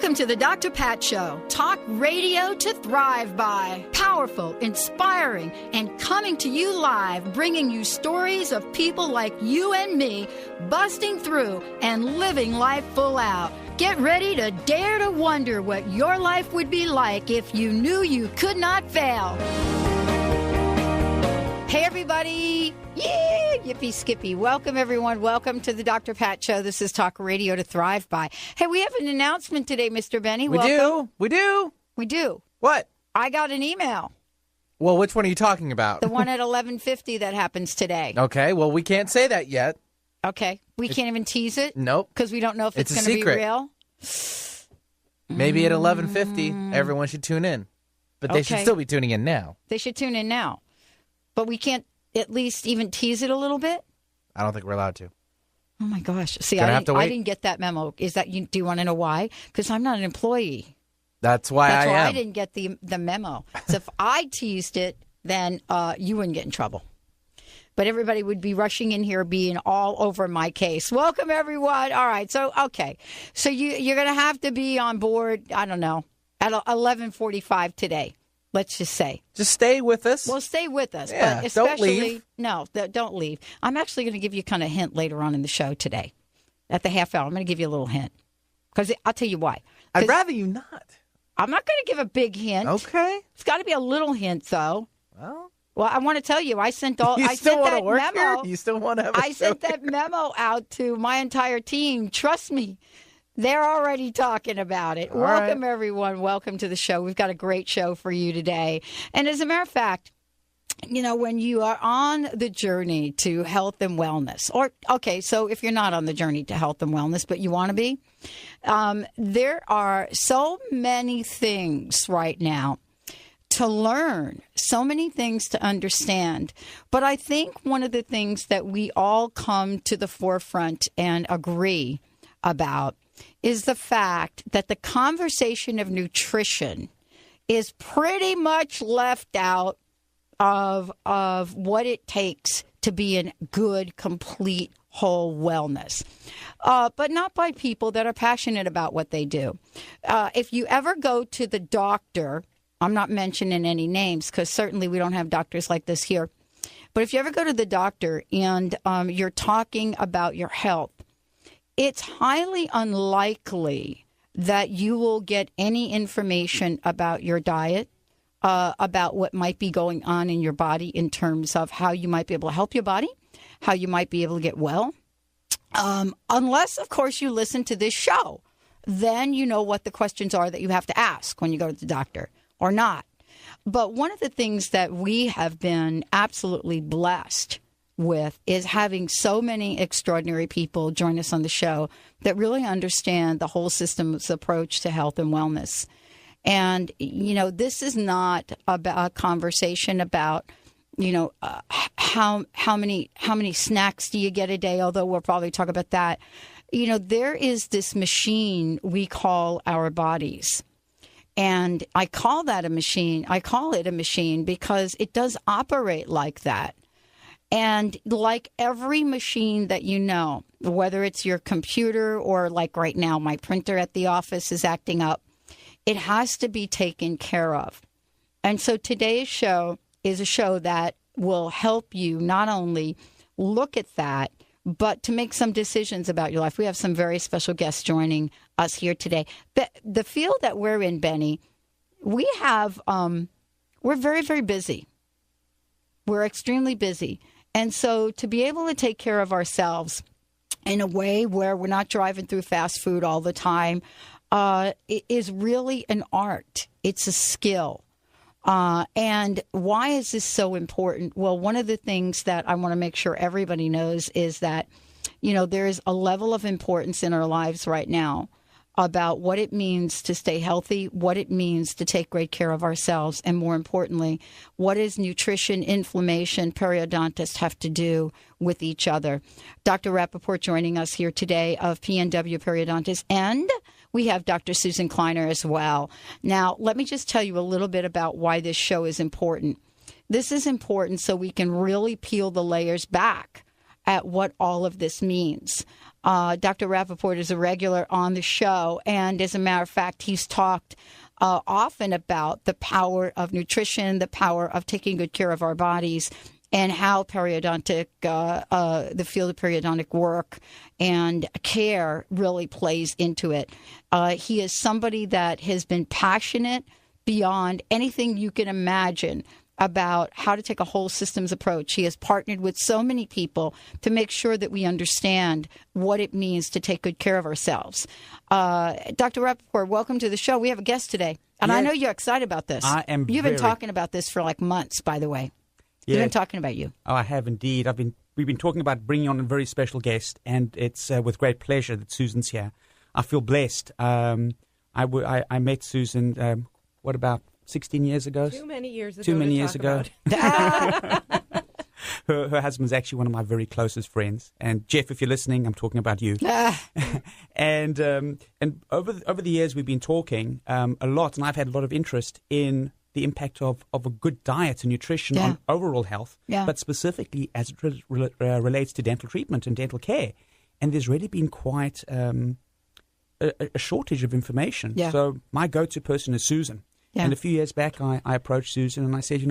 Welcome to the Dr. Pat Show. Talk radio to thrive by. Powerful, inspiring, and coming to you live, bringing you stories of people like you and me busting through and living life full out. Get ready to dare to wonder what your life would be like if you knew you could not fail. Hey, everybody. Yeah, yippee skippy. Welcome, everyone. Welcome to the Dr. Pat Show. This is Talk Radio to Thrive By. Hey, we have an announcement today, Mr. Benny. We do. What? I got an email. Well, which one are you talking about? The one at 11:50 that happens today. Okay, well, we can't say that yet. Okay. We can't even tease it? Nope. Because we don't know if it's going to be real? Maybe at 11:50, everyone should tune in. But they should still be tuning in now. They should tune in now. But we can't at least even tease it a little bit? I don't think we're allowed to. Oh, my gosh. See, I didn't get that memo. Is that do you want to know why? Because I'm not an employee. That's why I am. I didn't get the memo. So if I teased it, then you wouldn't get in trouble. But everybody would be rushing in here being all over my case. Welcome, everyone. All right. So, okay. So you're going to have to be on board, I don't know, at 11:45 today. Let's just say. Just stay with us. Well, stay with us. Yeah, but especially, don't leave. No, don't leave. I'm actually going to give you kind of a hint later on in the show today. At the half hour, I'm going to give you a little hint. Because I'll tell you why. I'd rather you not. I'm not going to give a big hint. Okay. It's got to be a little hint, though. Well, I want to tell you, I sent that memo. You still want to have a I sent that memo out to my entire team. Trust me, they're already talking about it. Welcome, everyone. Welcome to the show. We've got a great show for you today. And as a matter of fact, you know, when you are on the journey to health and wellness, so if you're not on the journey to health and wellness, but you want to be, there are so many things right now to learn, so many things to understand. But I think one of the things that we all come to the forefront and agree about is the fact that the conversation of nutrition is pretty much left out of what it takes to be in good, complete, whole wellness. But not by people that are passionate about what they do. If you ever go to the doctor, I'm not mentioning any names because certainly we don't have doctors like this here. But if you ever go to the doctor and you're talking about your health, it's highly unlikely that you will get any information about your diet, about what might be going on in your body in terms of how you might be able to help your body, how you might be able to get well. Unless, of course, you listen to this show. Then you know what the questions are that you have to ask when you go to the doctor or not. But one of the things that we have been absolutely blessed with is having so many extraordinary people join us on the show that really understand the whole system's approach to health and wellness. And, you know, this is not about a conversation about, how many snacks do you get a day, although we'll probably talk about that. You know, there is this machine we call our bodies. And I call that a machine. I call it a machine because it does operate like that. And like every machine that you know, whether it's your computer or like right now, my printer at the office is acting up, it has to be taken care of. And so today's show is a show that will help you not only look at that, but to make some decisions about your life. We have some very special guests joining us here today. But the field that we're in, Benny, we have, we're very, very busy. We're extremely busy. And so to be able to take care of ourselves in a way where we're not driving through fast food all the time it is really an art. It's a skill. And why is this so important? Well, one of the things that I want to make sure everybody knows is that, there is a level of importance in our lives right now about what it means to stay healthy, what it means to take great care of ourselves, and more importantly, what does nutrition, inflammation, periodontists have to do with each other. Dr. Rapoport joining us here today of PNW Periodontitis, and we have Dr. Susan Kleiner as well. Now, let me just tell you a little bit about why this show is important. This is important so we can really peel the layers back at what all of this means. Dr. Rapoport is a regular on the show, and as a matter of fact, he's talked often about the power of nutrition, the power of taking good care of our bodies, and how periodontic, the field of periodontic work and care really plays into it. He is somebody that has been passionate beyond anything you can imagine about how to take a whole systems approach. He has partnered with so many people to make sure that we understand what it means to take good care of ourselves. Dr. Rapoport, welcome to the show. We have a guest today, and I know you're excited about this. I am. You've been talking about this for like months, by the way. Yeah. We've been talking about you. Oh, I have indeed. We've been talking about bringing on a very special guest, and it's with great pleasure that Susan's here. I feel blessed. I met Susan, what, about 16 years ago? Too many years ago. Her husband's actually one of my very closest friends. And Jeff, if you're listening, I'm talking about you. And over the years, we've been talking a lot, and I've had a lot of interest in the impact of a good diet and nutrition on overall health, but specifically as it relates to dental treatment and dental care. And there's really been quite a shortage of information. Yeah. So my go-to person is Susan. Yeah. And a few years back, I approached Susan and I said,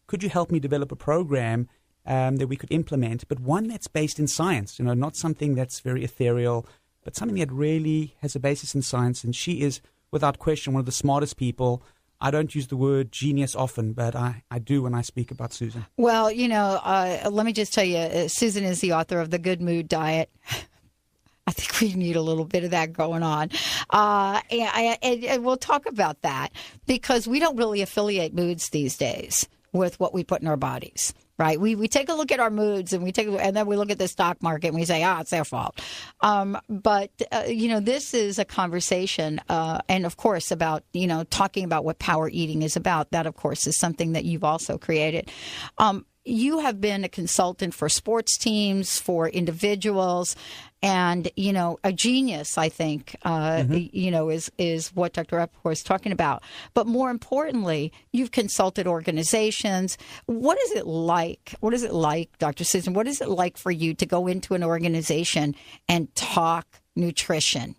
could you help me develop a program that we could implement, but one that's based in science, not something that's very ethereal, but something that really has a basis in science. And she is, without question, one of the smartest people. I don't use the word genius often, but I do when I speak about Susan. Well, let me just tell you, Susan is the author of The Good Mood Diet. I think we need a little bit of that going on. And we'll talk about that because we don't really affiliate moods these days with what we put in our bodies. Right. We take a look at our moods and then we look at the stock market and we say, it's their fault. But this is a conversation and, of course, about, talking about what power eating is about. That, of course, is something that you've also created. You have been a consultant for sports teams, for individuals, and, a genius, I think, is what Dr. Rapoport is talking about. But more importantly, you've consulted organizations. What is it like? What is it like, Dr. Susan? What is it like for you to go into an organization and talk nutrition?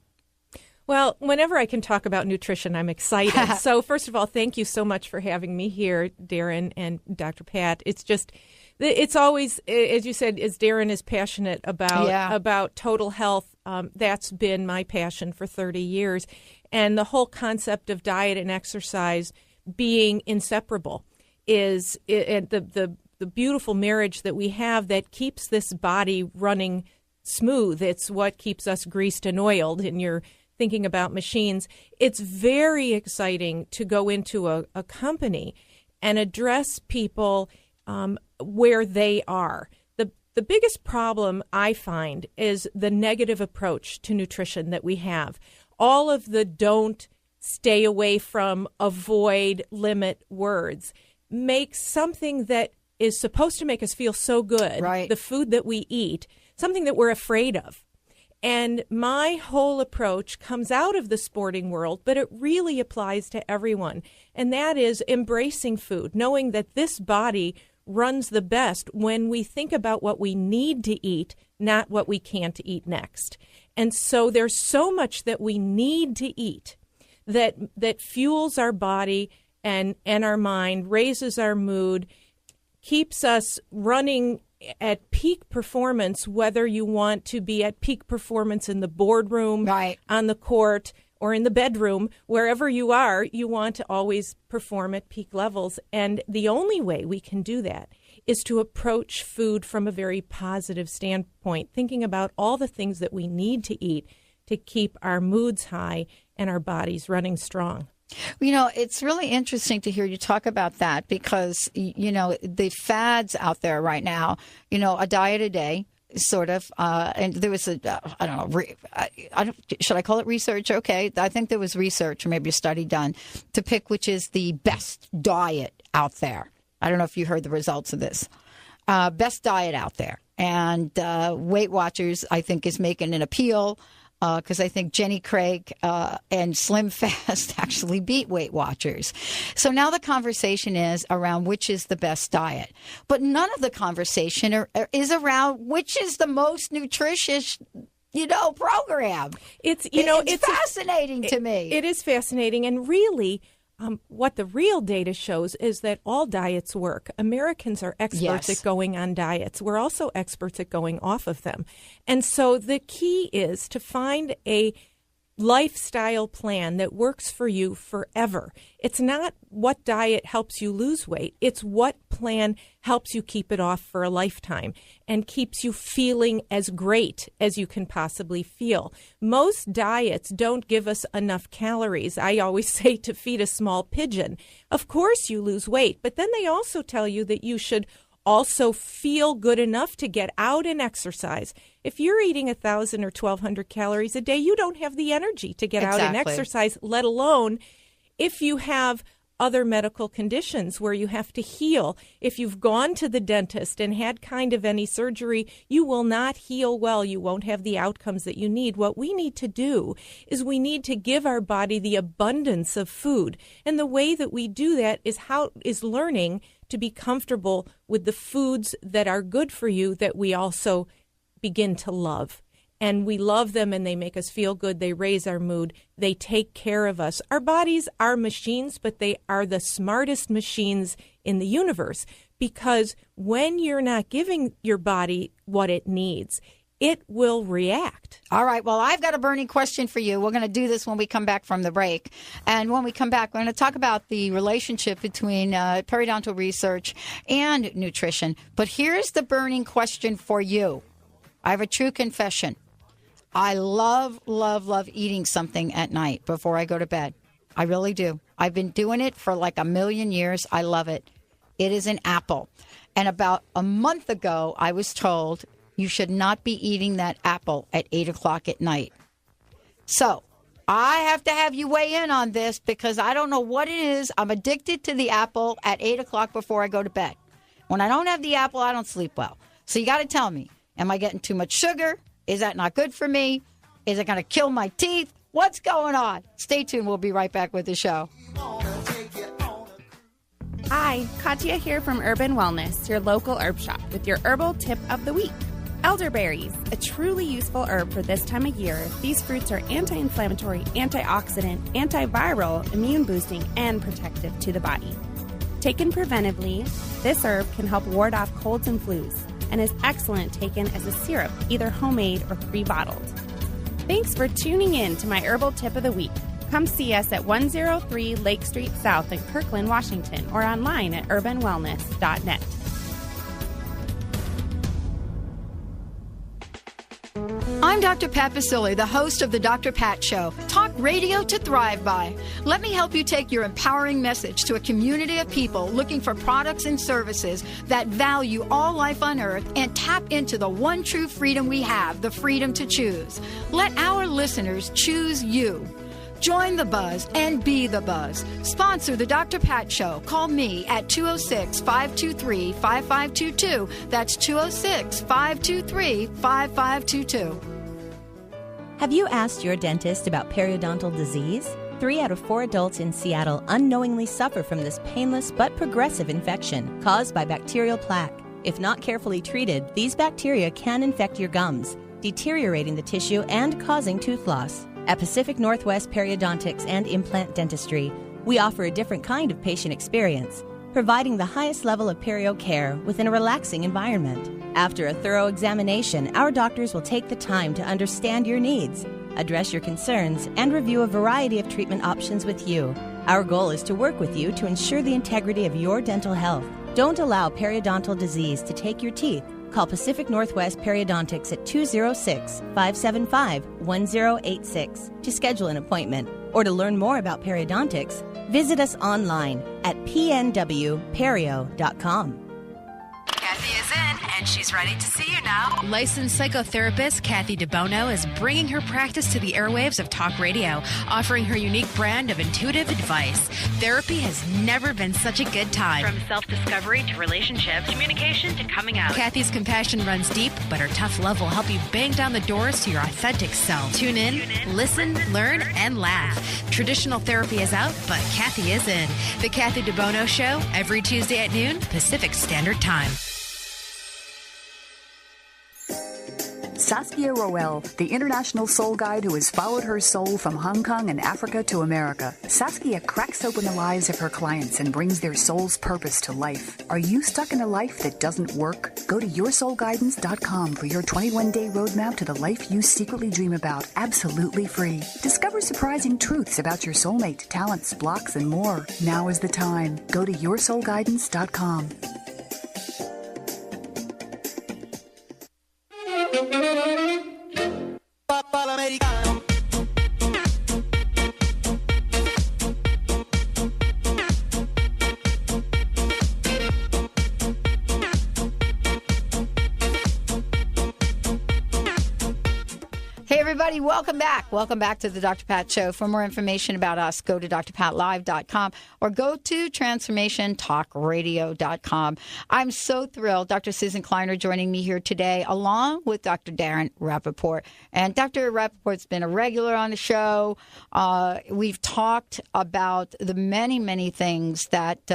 Well, whenever I can talk about nutrition, I'm excited. So first of all, thank you so much for having me here, Darren and Dr. Pat. It's always, as you said, as Darren is passionate about total health, that's been my passion for 30 years. And the whole concept of diet and exercise being inseparable is the beautiful marriage that we have that keeps this body running smooth. It's what keeps us greased and oiled, and you're thinking about machines. It's very exciting to go into a company and address people where they are. The biggest problem I find is the negative approach to nutrition that we have. All of the don't, stay away from, avoid, limit words make something that is supposed to make us feel so good, right, the food that we eat, something that we're afraid of. And my whole approach comes out of the sporting world, but it really applies to everyone. And that is embracing food, knowing that this body runs the best when we think about what we need to eat, not what we can't eat next. And so there's so much that we need to eat that fuels our body and our mind, raises our mood, keeps us running at peak performance, whether you want to be at peak performance in the boardroom, right, on the court, or in the bedroom, wherever you are, you want to always perform at peak levels. And the only way we can do that is to approach food from a very positive standpoint, thinking about all the things that we need to eat to keep our moods high and our bodies running strong. It's really interesting to hear you talk about that because, the fads out there right now, a diet a day, sort of, and there was should I call it research? Okay. I think there was research or maybe a study done to pick which is the best diet out there. I don't know if you heard the results of this. Best diet out there. And Weight Watchers, I think, is making an appeal. because I think Jenny Craig and Slim Fast actually beat Weight Watchers. So now the conversation is around which is the best diet. But none of the conversation is around which is the most nutritious program. It's fascinating to me. It is fascinating. And really, what the real data shows is that all diets work. Americans are experts at going on diets. We're also experts at going off of them. And so the key is to find a lifestyle plan that works for you forever. It's not what diet helps you lose weight. It's what plan helps you keep it off for a lifetime and keeps you feeling as great as you can possibly feel. Most diets don't give us enough calories. I always say to feed a small pigeon. Of course you lose weight, but then they also tell you that you should also feel good enough to get out and exercise. If you're eating 1,000 or 1,200 calories a day, you don't have the energy to get out and exercise, let alone if you have other medical conditions where you have to heal. If you've gone to the dentist and had kind of any surgery, you will not heal well. You won't have the outcomes that you need. What we need to do is we need to give our body the abundance of food. And the way that we do that is learning to be comfortable with the foods that are good for you that we also begin to love. And we love them and they make us feel good. They raise our mood. They take care of us. Our bodies are machines, but they are the smartest machines in the universe, because when you're not giving your body what it needs, it will react. All right. Well, I've got a burning question for you. We're going to do this when we come back from the break. And when we come back, we're going to talk about the relationship between periodontal research and nutrition. But here's the burning question for you. I have a true confession. I love, love, love eating something at night before I go to bed. I really do. I've been doing it for like a million years. I love it. It is an apple. And about a month ago, I was told you should not be eating that apple at 8 o'clock at night. So I have to have you weigh in on this because I don't know what it is. I'm addicted to the apple at 8 o'clock before I go to bed. When I don't have the apple, I don't sleep well. So you got to tell me, am I getting too much sugar? Is that not good for me? Is it going to kill my teeth? What's going on? Stay tuned. We'll be right back with the show. Hi, Katya here from Urban Wellness, your local herb shop, with your herbal tip of the week. Elderberries, a truly useful herb for this time of year. These fruits are anti-inflammatory, antioxidant, antiviral, immune-boosting, and protective to the body. Taken preventively, this herb can help ward off colds and flus, and is excellent taken as a syrup, either homemade or pre-bottled. Thanks for tuning in to my herbal tip of the week. Come see us at 103 Lake Street South in Kirkland, Washington, or online at urbanwellness.net. I'm Dr. Pat Basile, the host of the Dr. Pat Show. Talk radio to thrive by. Let me help you take your empowering message to a community of people looking for products and services that value all life on earth and tap into the one true freedom we have, the freedom to choose. Let our listeners choose you. Join the buzz and be the buzz. Sponsor the Dr. Pat Show. Call me at 206-523-5522. That's 206-523-5522. Have you asked your dentist about periodontal disease? 3 out of 4 adults in Seattle unknowingly suffer from this painless but progressive infection caused by bacterial plaque. If not carefully treated, these bacteria can infect your gums, deteriorating the tissue and causing tooth loss. At Pacific Northwest Periodontics and Implant Dentistry, we offer a different kind of patient experience, providing the highest level of perio care within a relaxing environment. After a thorough examination, our doctors will take the time to understand your needs, address your concerns, and review a variety of treatment options with you. Our goal is to work with you to ensure the integrity of your dental health. Don't allow periodontal disease to take your teeth. Call Pacific Northwest Periodontics at 206-575-1086 to schedule an appointment. Or to learn more about periodontics, visit us online at pnwperio.com. Kathy is in, And she's ready to see you now. Licensed psychotherapist Kathy DeBono is bringing her practice to the airwaves of talk radio, offering her unique brand of intuitive advice. Therapy has never been such a good time. From self-discovery to relationships, communication to coming out. Kathy's compassion runs deep, but her tough love will help you bang down the doors to your authentic self. Tune in, listen, learn, and laugh. Traditional therapy is out, but Kathy is in. The Kathy DeBono Show, every Tuesday at noon, Pacific Standard Time. Saskia Roel, the international soul guide who has followed her soul from Hong Kong and Africa to America. Saskia cracks open the lives of her clients and brings their soul's purpose to life. Are you stuck in a life that doesn't work? Go to yoursoulguidance.com for your 21-day roadmap to the life you secretly dream about, absolutely free. Discover surprising truths about your soulmate, talents, blocks, and more. Now is the time. Go to yoursoulguidance.com. Hey, everybody, welcome back. Welcome back to the Dr. Pat Show. For more information about us, go to drpatlive.com or go to transformationtalkradio.com. I'm so thrilled. Dr. Susan Kleiner joining me here today, along with Dr. Darren Rapoport. And Dr. Rapoport's been a regular on the show. We've talked about the many, many things that,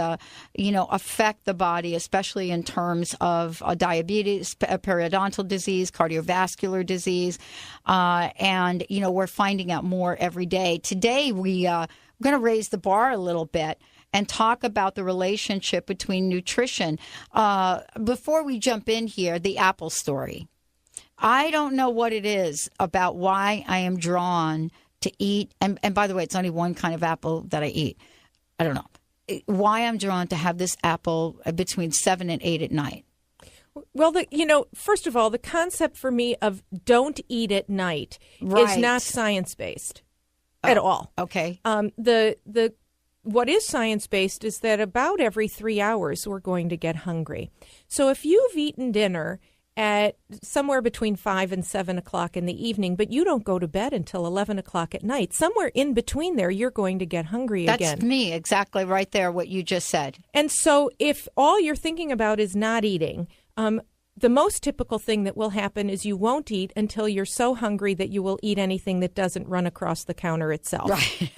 affect the body, especially in terms of diabetes, periodontal disease, cardiovascular disease. And we're finding out more every day. Today, we're going to raise the bar a little bit and talk about the relationship between nutrition. Before we jump in here, the apple story. I don't know what it is about why I am drawn to eat. And by the way, it's only one kind of apple that I eat. I don't know why I'm drawn to have this apple between 7 and 8 at night. Well, first of all, the concept for me of don't eat at night is not science-based at all. Okay. What is science-based is that about every 3 hours we're going to get hungry. So if you've eaten dinner at somewhere between 5 and 7 o'clock in the evening, but you don't go to bed until 11 o'clock at night, somewhere in between there, you're going to get hungry again. That's me, exactly right there, what you just said. And so if all you're thinking about is not eating, the most typical thing that will happen is you won't eat until you're so hungry that you will eat anything that doesn't run across the counter itself. Right.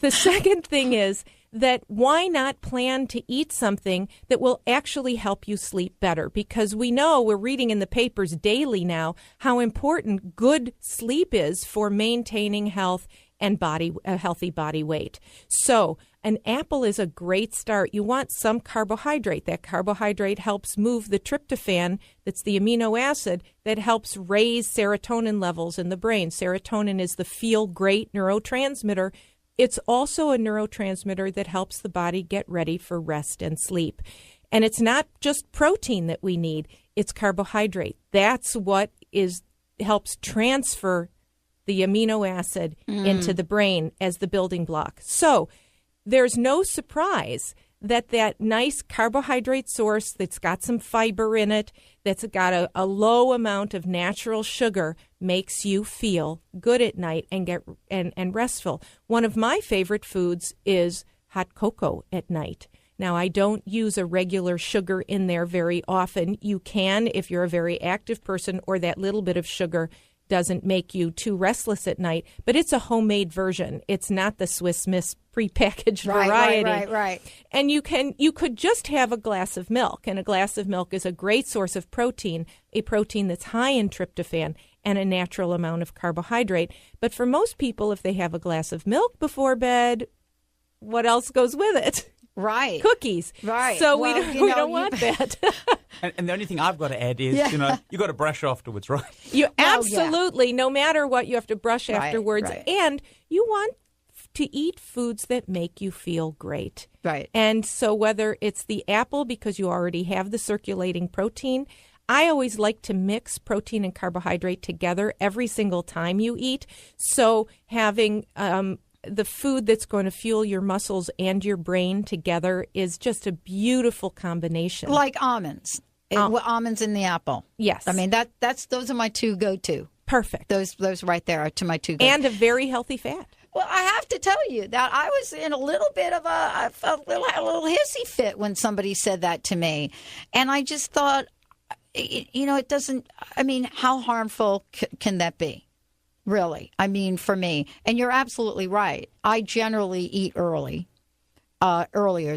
The second thing is that why not plan to eat something that will actually help you sleep better? Because we know, we're reading in the papers daily now, how important good sleep is for maintaining health and a healthy body weight. So an apple is a great start. You want some carbohydrate. That carbohydrate helps move the tryptophan, that's the amino acid that helps raise serotonin levels in the brain. Serotonin is the feel-great neurotransmitter. It's also a neurotransmitter that helps the body get ready for rest and sleep. And it's not just protein that we need, it's carbohydrate. That's what helps transfer the amino acid into the brain as the building block. So there's no surprise that nice carbohydrate source that's got some fiber in it, that's got a low amount of natural sugar, makes you feel good at night and restful. One of my favorite foods is hot cocoa at night. Now, I don't use a regular sugar in there very often. You can if you're a very active person, or that little bit of sugar doesn't make you too restless at night, but it's a homemade version. It's not the Swiss Miss prepackaged variety. Right. And you could just have a glass of milk, and a glass of milk is a great source of protein, a protein that's high in tryptophan and a natural amount of carbohydrate. But for most people, if they have a glass of milk before bed, what else goes with it? Right. Cookies. Right. So we don't want that. And the only thing I've got to add is, you got to brush afterwards, right? You absolutely, no matter what, you have to brush afterwards. Right. And you want to eat foods that make you feel great. Right. And so whether it's the apple, because you already have the circulating protein, I always like to mix protein and carbohydrate together every single time you eat. So having the food that's going to fuel your muscles and your brain together is just a beautiful combination. Like almonds. Almonds in the apple. Yes. I mean, those are my two go-to. Perfect. Those right there are to my two go-to. And a very healthy fat. Well, I have to tell you that I was in a little bit of a little hissy fit when somebody said that to me. And I just thought, it doesn't, I mean, how harmful can that be? Really? I mean, for me. And you're absolutely right. I generally eat earlier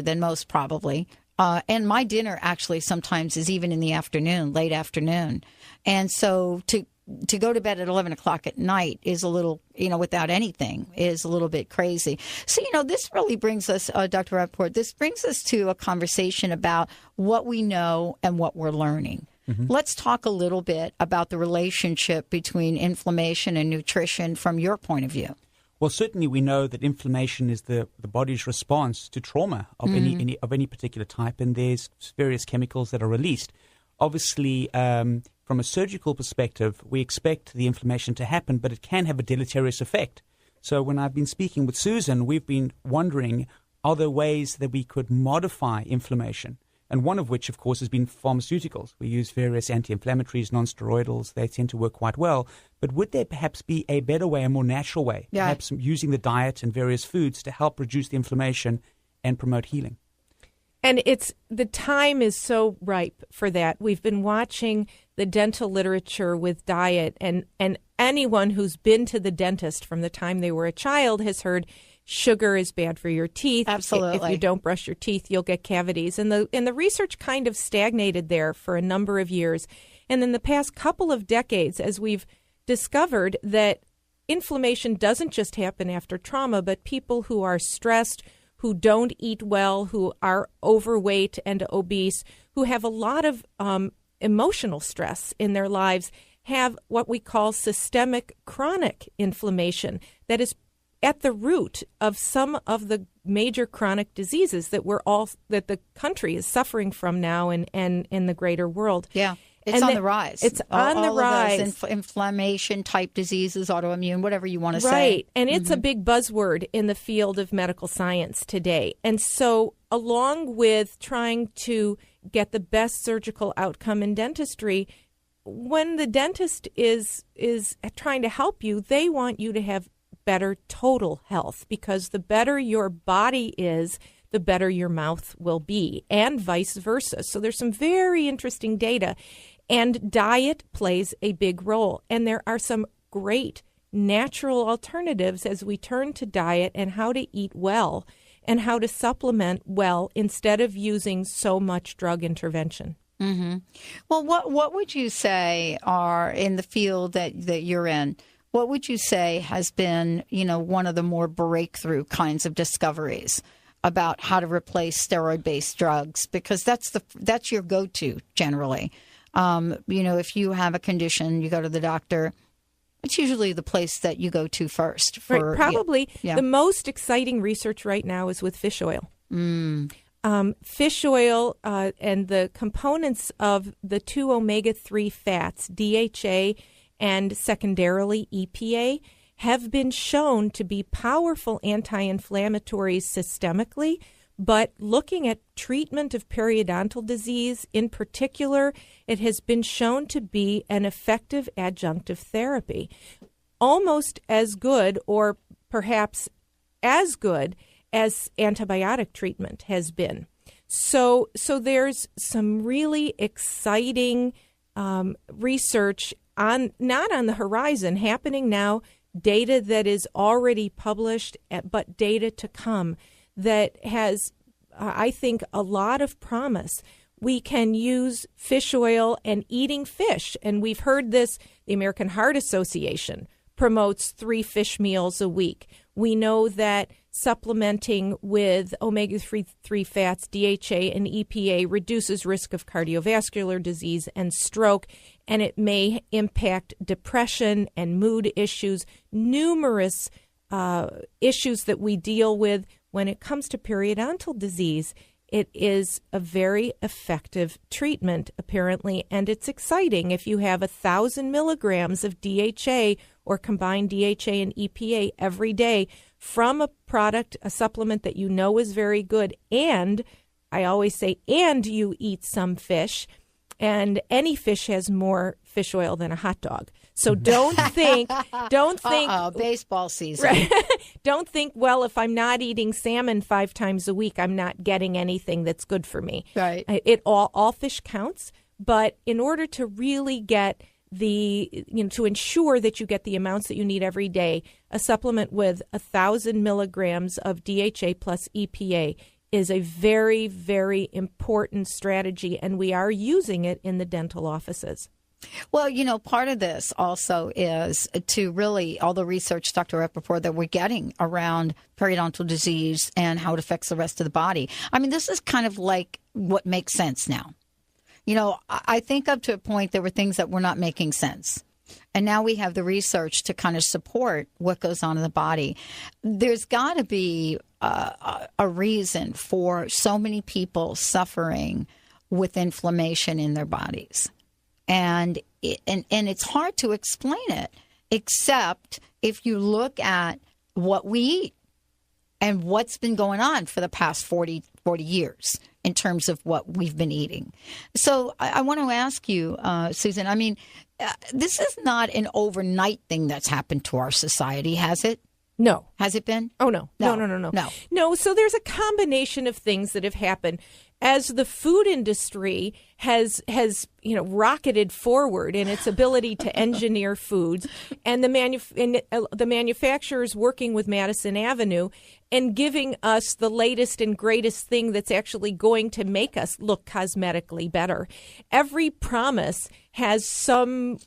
than most probably. And my dinner actually sometimes is even in the afternoon, late afternoon. And so to go to bed at 11 o'clock at night is a little, without anything, is a little bit crazy. So, this really brings us, Dr. Rapoport, this brings us to a conversation about what we know and what we're learning. Mm-hmm. Let's talk a little bit about the relationship between inflammation and nutrition from your point of view. Well, certainly we know that inflammation is the body's response to trauma of any particular type, and there's various chemicals that are released. Obviously, from a surgical perspective, we expect the inflammation to happen, but it can have a deleterious effect. So when I've been speaking with Susan, we've been wondering, are there ways that we could modify inflammation? And one of which, of course, has been pharmaceuticals. We use various anti-inflammatories, non-steroidals. They tend to work quite well. But would there perhaps be a better way, a more natural way, perhaps using the diet and various foods to help reduce the inflammation and promote healing? And the time is so ripe for that. We've been watching the dental literature with diet, and anyone who's been to the dentist from the time they were a child has heard sugar is bad for your teeth. Absolutely. If you don't brush your teeth, you'll get cavities. And the research kind of stagnated there for a number of years. And in the past couple of decades, as we've discovered that inflammation doesn't just happen after trauma, but people who are stressed, who don't eat well, who are overweight and obese, who have a lot of emotional stress in their lives, have what we call systemic chronic inflammation that is at the root of some of the major chronic diseases that that the country is suffering from now and in the greater world. Yeah. It's on the rise. It's on the rise. Of those inflammation type diseases, autoimmune, whatever you want to say. Right. And it's a big buzzword in the field of medical science today. And so along with trying to get the best surgical outcome in dentistry, when the dentist is trying to help you, they want you to have better total health, because the better your body is, the better your mouth will be, and vice versa. So there's some very interesting data, and diet plays a big role. And there are some great natural alternatives as we turn to diet and how to eat well and how to supplement well instead of using so much drug intervention. Mm-hmm. Well, what would you say are in the field that you're in? What would you say has been, one of the more breakthrough kinds of discoveries about how to replace steroid-based drugs? Because that's your go-to generally. If you have a condition, you go to the doctor. It's usually the place that you go to first. Right, probably the most exciting research right now is with fish oil. Fish oil and the components of the two omega-3 fats, DHA and secondarily EPA, have been shown to be powerful anti-inflammatories systemically, but looking at treatment of periodontal disease in particular, it has been shown to be an effective adjunctive therapy, almost as good or perhaps as good as antibiotic treatment has been. So there's some really exciting research not on the horizon, happening now, data that is already published, but data to come that has, I think, a lot of promise. We can use fish oil and eating fish. And we've heard this, the American Heart Association promotes 3 fish meals a week. We know that supplementing with omega-3 fats, DHA, and EPA reduces risk of cardiovascular disease and stroke, and it may impact depression and mood issues, numerous issues that we deal with when it comes to periodontal disease. It is a very effective treatment, apparently, and it's exciting. If you have 1,000 milligrams of DHA or combined DHA and EPA every day from a product, a supplement that you know is very good, and I always say, and you eat some fish, And any fish has more fish oil than a hot dog. So don't think, baseball season. Right? Don't think, well, if I'm not eating salmon 5 times a week, I'm not getting anything that's good for me. Right. All fish counts, but in order to really get to ensure that you get the amounts that you need every day, a supplement with 1,000 milligrams of DHA plus EPA is a very, very important strategy, and we are using it in the dental offices. Well, part of this also is to really all the research, Dr. Rapoport, that we're getting around periodontal disease and how it affects the rest of the body. I mean, this is kind of like what makes sense now. I think up to a point there were things that were not making sense. And now we have the research to kind of support what goes on in the body. There's got to be a reason for so many people suffering with inflammation in their bodies. And it's hard to explain it, except if you look at what we eat and what's been going on for the past 40 years in terms of what we've been eating. So I want to ask you, Susan, I mean, this is not an overnight thing that's happened to our society, has it? No. Has it been? Oh, no. No. So there's a combination of things that have happened. As the food industry has rocketed forward in its ability to engineer foods, and the manufacturers working with Madison Avenue and giving us the latest and greatest thing that's actually going to make us look cosmetically better. Every promise has some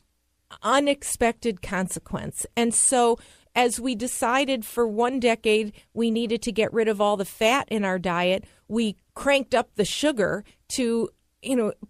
unexpected consequence. And so as we decided for one decade we needed to get rid of all the fat in our diet, we cranked up the sugar to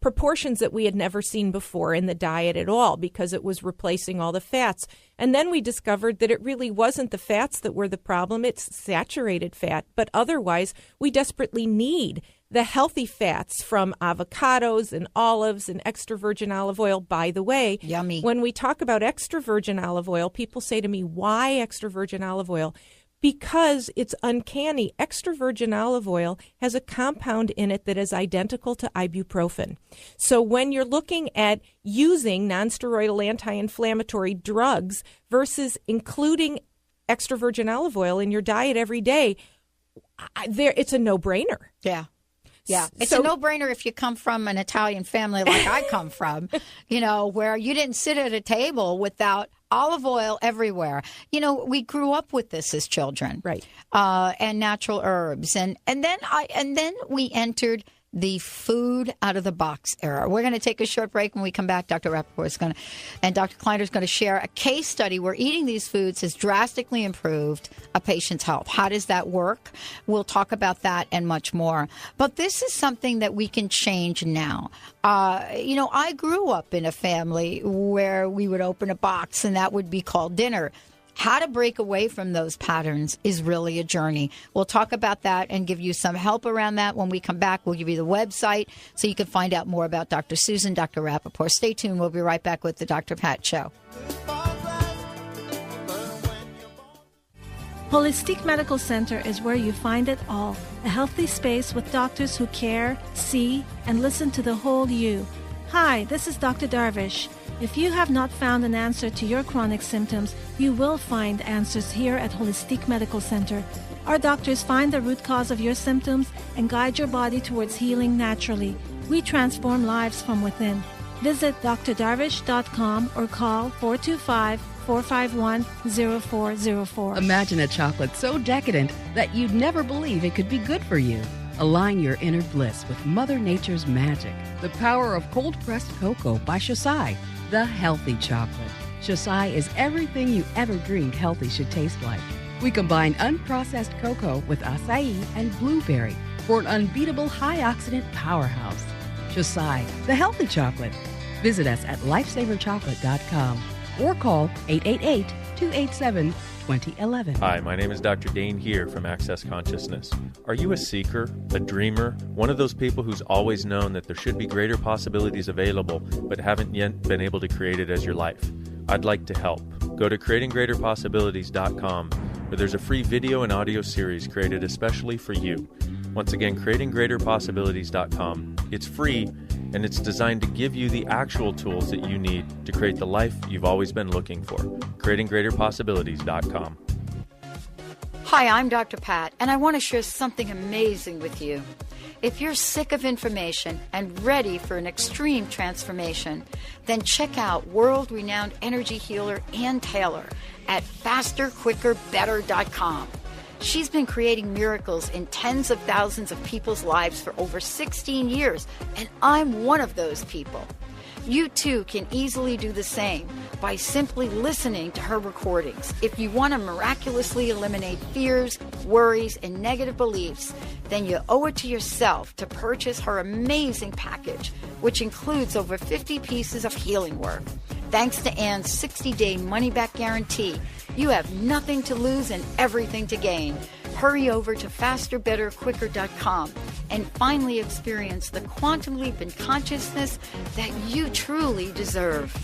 proportions that we had never seen before in the diet at all, because it was replacing all the fats. And then we discovered that it really wasn't the fats that were the problem, it's saturated fat. But otherwise, we desperately need the healthy fats from avocados and olives and extra virgin olive oil. By the way, yummy. When we talk about extra virgin olive oil, people say to me, why extra virgin olive oil? Because it's uncanny. Extra virgin olive oil has a compound in it that is identical to ibuprofen. So when you're looking at using nonsteroidal anti-inflammatory drugs versus including extra virgin olive oil in your diet every day, it's a no-brainer. Yeah. Yeah, it's a no-brainer if you come from an Italian family like I come from, where you didn't sit at a table without olive oil everywhere. We grew up with this as children, right? And natural herbs, and then we entered the food out of the box era. We're going to take a short break. When we come back, Dr. Rapoport and Dr. Kleiner is going to share a case study where eating these foods has drastically improved a patient's health. How does that work? We'll talk about that and much more. But this is something that we can change now. I grew up in a family where we would open a box and that would be called dinner. How to break away from those patterns is really a journey. We'll talk about that and give you some help around that. When we come back, we'll give you the website so you can find out more about Dr. Susan, Dr. Rapoport. Stay tuned. We'll be right back with the Dr. Pat Show. Holistic Medical Center is where you find it all. A healthy space with doctors who care, see, and listen to the whole you. Hi, this is Dr. Darvish. If you have not found an answer to your chronic symptoms, you will find answers here at Holistic Medical Center. Our doctors find the root cause of your symptoms and guide your body towards healing naturally. We transform lives from within. Visit drdarvish.com or call 425-451-0404. Imagine a chocolate so decadent that you'd never believe it could be good for you. Align your inner bliss with Mother Nature's magic. The power of cold-pressed cocoa by Shasai, the healthy chocolate. Shasai is everything you ever dreamed healthy should taste like. We combine unprocessed cocoa with acai and blueberry for an unbeatable high-oxidant powerhouse. Shasai, the healthy chocolate. Visit us at lifesaverchocolate.com or call 888-287-2011. Hi, my name is Dr. Dane here from Access Consciousness. Are you a seeker, a dreamer, one of those people who's always known that there should be greater possibilities available but haven't yet been able to create it as your life? I'd like to help. Go to creatinggreaterpossibilities.com where there's a free video and audio series created especially for you. Once again, creatinggreaterpossibilities.com. It's free and it's designed to give you the actual tools that you need to create the life you've always been looking for. CreatingGreaterPossibilities.com. Hi, I'm Dr. Pat, and I want to share something amazing with you. If you're sick of information and ready for an extreme transformation, then check out world-renowned energy healer Ann Taylor at fasterquickerbetter.com. She's been creating miracles in tens of thousands of people's lives for over 16 years, and I'm one of those people. You too can easily do the same by simply listening to her recordings. If you want to miraculously eliminate fears, worries, and negative beliefs, then you owe it to yourself to purchase her amazing package, which includes over 50 pieces of healing work. Thanks to Ann's 60-day money-back guarantee, you have nothing to lose and everything to gain. Hurry over to fasterbetterquicker.com and finally experience the quantum leap in consciousness that you truly deserve.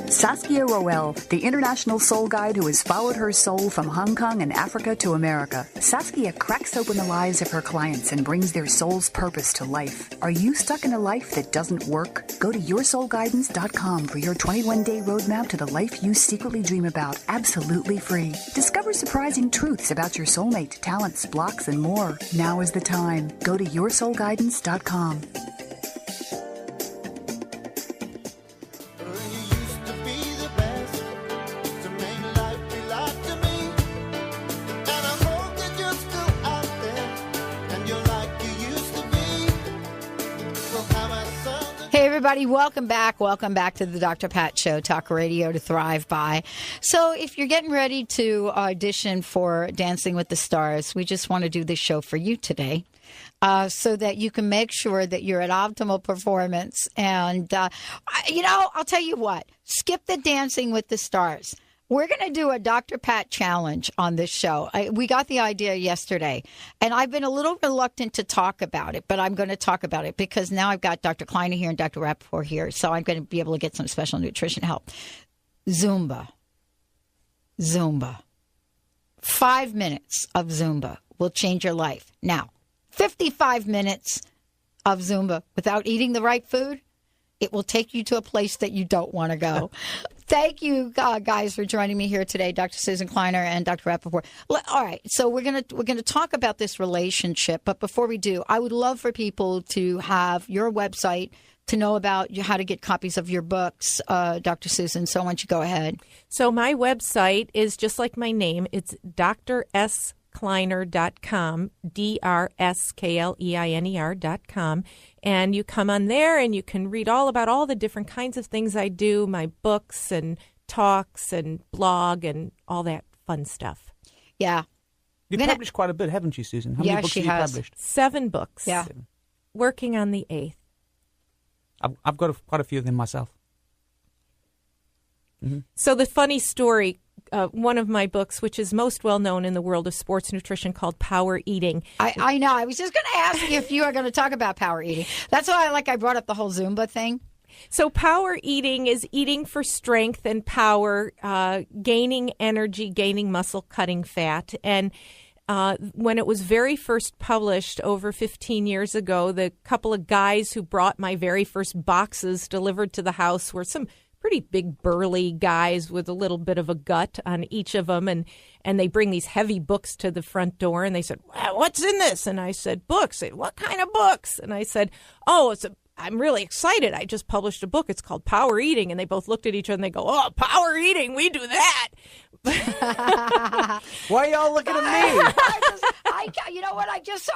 Saskia Roel, the international soul guide who has followed her soul from Hong Kong and Africa to America. Saskia cracks open the lives of her clients and brings their soul's purpose to life. Are you stuck in a life that doesn't work? Go to yoursoulguidance.com for your 21-day roadmap to the life you secretly dream about, absolutely free. Discover surprising truths about your soulmate, talents, blocks, and more. Now is the time. Go to yoursoulguidance.com. Everybody, welcome back. Welcome back to the Dr. Pat Show, talk radio to thrive by. So if you're getting ready to audition for Dancing with the Stars, we just want to do this show for you today so that you can make sure that you're at optimal performance. And, I'll tell you what, skip the Dancing with the Stars. We're going to do a Dr. Pat challenge on this show. We got the idea yesterday, and I've been a little reluctant to talk about it, but I'm going to talk about it because now I've got Dr. Kleiner here and Dr. Rapoport here, so I'm going to be able to get some special nutrition help. Zumba. 5 minutes of Zumba will change your life. Now, 55 minutes of Zumba without eating the right food, it will take you to a place that you don't want to go. Thank you, guys, for joining me here today, Dr. Susan Kleiner and Dr. Rapoport. All right, so we're gonna talk about this relationship, but before we do, I would love for people to have your website to know about how to get copies of your books, Dr. Susan. So why don't you go ahead? So my website is just like my name. It's drsKleiner.com, drsKleiner.com. And you come on there and you can read all about all the different kinds of things I do, my books and talks and blog and all that fun stuff. Yeah. You've published quite a bit, haven't you, Susan? How many books have you published? 7 books. Yeah. Working on the 8th. I've got quite a few of them myself. Mm-hmm. So the funny story, one of my books, which is most well known in the world of sports nutrition, called Power Eating. I know. I was just going to ask you if you are going to talk about power eating. That's why I brought up the whole Zumba thing. So power eating is eating for strength and power, gaining energy, gaining muscle, cutting fat. And when it was very first published over 15 years ago, the couple of guys who brought my very first boxes delivered to the house were some pretty big burly guys with a little bit of a gut on each of them. And they bring these heavy books to the front door and they said, "Wow, what's in this?" And I said, "Books." They said, "What kind of books?" And I said, I'm really excited. I just published a book. It's called Power Eating. And they both looked at each other and they go, "Oh, Power Eating, we do that." Why are y'all looking at me? You know what? I just